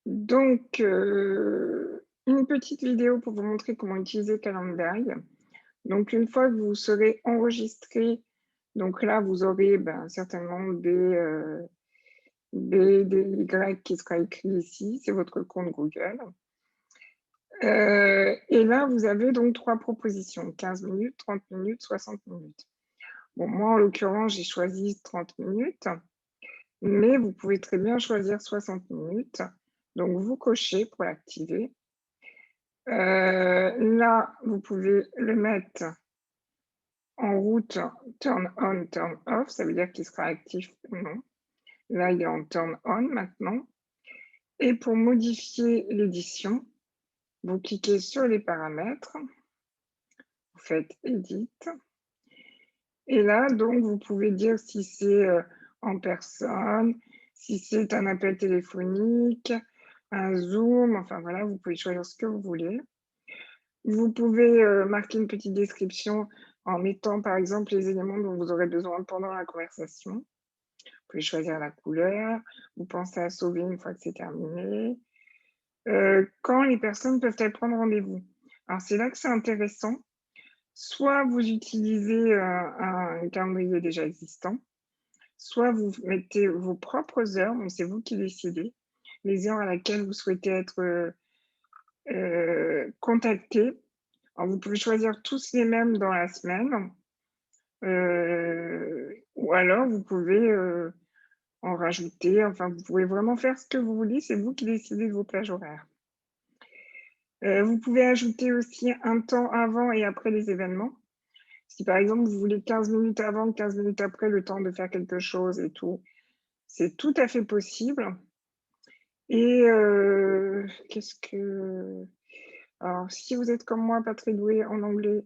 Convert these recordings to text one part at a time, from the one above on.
Donc, une petite vidéo pour vous montrer comment utiliser Calendly. Donc une fois que vous serez enregistré, donc là, vous aurez, certainement BDY qui sera écrit ici, c'est votre compte Google. Et là, vous avez donc 3 propositions, 15 minutes, 30 minutes, 60 minutes. Bon, moi, en l'occurrence, j'ai choisi 30 minutes, mais vous pouvez très bien choisir 60 minutes. Donc vous cochez pour l'activer. Là, vous pouvez le mettre en route turn on, turn off, ça veut dire qu'il sera actif ou non. Là, il est en turn on maintenant. Et pour modifier l'édition, vous cliquez sur les paramètres, vous faites Edit. Et là, donc, vous pouvez dire si c'est en personne, si c'est un appel téléphonique, un Zoom, enfin voilà, vous pouvez choisir ce que vous voulez. Vous pouvez marquer une petite description en mettant, par exemple, les éléments dont vous aurez besoin pendant la conversation. Vous pouvez choisir la couleur, vous pensez à sauver une fois que c'est terminé. Quand les personnes peuvent-elles prendre rendez-vous? Alors c'est là que c'est intéressant. Soit vous utilisez, un calendrier déjà existant, soit vous mettez vos propres heures, donc c'est vous qui décidez, les heures à laquelle vous souhaitez être, contacté. Alors vous pouvez choisir tous les mêmes dans la semaine, ou alors vous pouvez, en rajouter, enfin vous pouvez vraiment faire ce que vous voulez, c'est vous qui décidez de vos plages horaires. Vous pouvez ajouter aussi un temps avant et après les événements. Si par exemple vous voulez 15 minutes avant, 15 minutes après, le temps de faire quelque chose et tout, c'est tout à fait possible. Et qu'est-ce que alors si vous êtes comme moi pas très doué en anglais,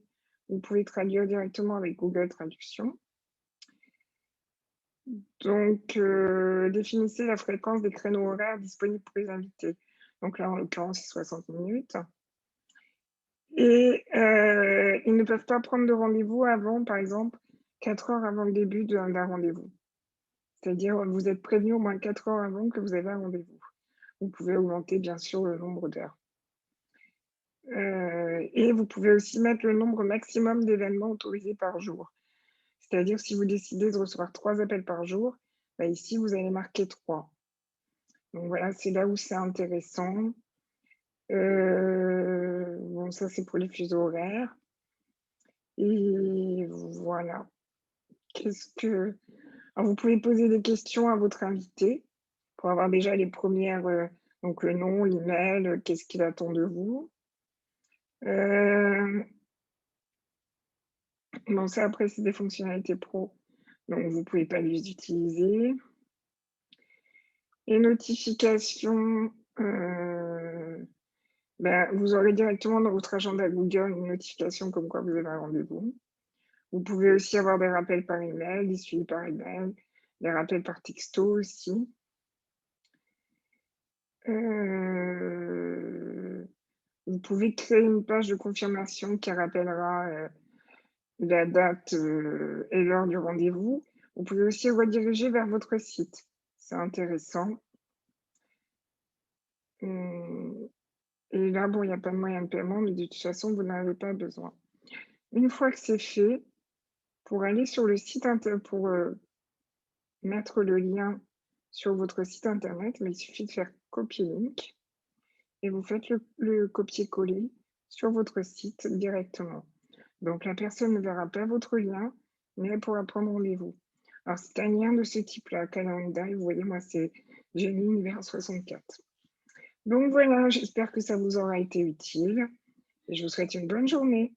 vous pouvez traduire directement avec Google Traduction. Donc, définissez la fréquence des créneaux horaires disponibles pour les invités. Donc là, en l'occurrence, c'est 60 minutes. Et ils ne peuvent pas prendre de rendez-vous avant, par exemple, 4 heures avant le début d'un rendez-vous. C'est-à-dire, vous êtes prévenu au moins 4 heures avant que vous avez un rendez-vous. Vous pouvez augmenter, bien sûr, le nombre d'heures. Et vous pouvez aussi mettre le nombre maximum d'événements autorisés par jour. C'est-à-dire, si vous décidez de recevoir 3 appels par jour, ici, vous allez marquer 3. Donc voilà, c'est là où c'est intéressant. Bon, ça, c'est pour les fuseaux horaires et voilà. Qu'est-ce que alors vous pouvez poser des questions à votre invité pour avoir déjà les premières, donc le nom, l'email, qu'est-ce qu'il attend de vous. Hem, bon ça après c'est des fonctionnalités pro, donc vous pouvez pas les utiliser. Les notifications, vous aurez directement dans votre agenda Google une notification comme quoi vous avez un rendez-vous. Vous pouvez aussi avoir des rappels par email, des suivis par email, des rappels par texto aussi. Heu, vous pouvez créer une page de confirmation qui rappellera, la date, et l'heure du rendez-vous. Vous pouvez aussi rediriger vers votre site. C'est intéressant. Mmh et là, bon, il y a pas de moyen de paiement, mais de toute façon, vous n'en avez pas besoin. Une fois que c'est fait, pour aller sur le site pour, mettre le lien sur votre site internet, il suffit de faire copier link et vous faites le copier-coller sur votre site directement. Donc la personne ne verra pas votre lien, mais elle pourra prendre rendez-vous. Alors c'est un lien de ce type-là, Calendly, vous voyez, moi c'est Jenny Univers 64. Donc voilà, j'espère que ça vous aura été utile et je vous souhaite une bonne journée.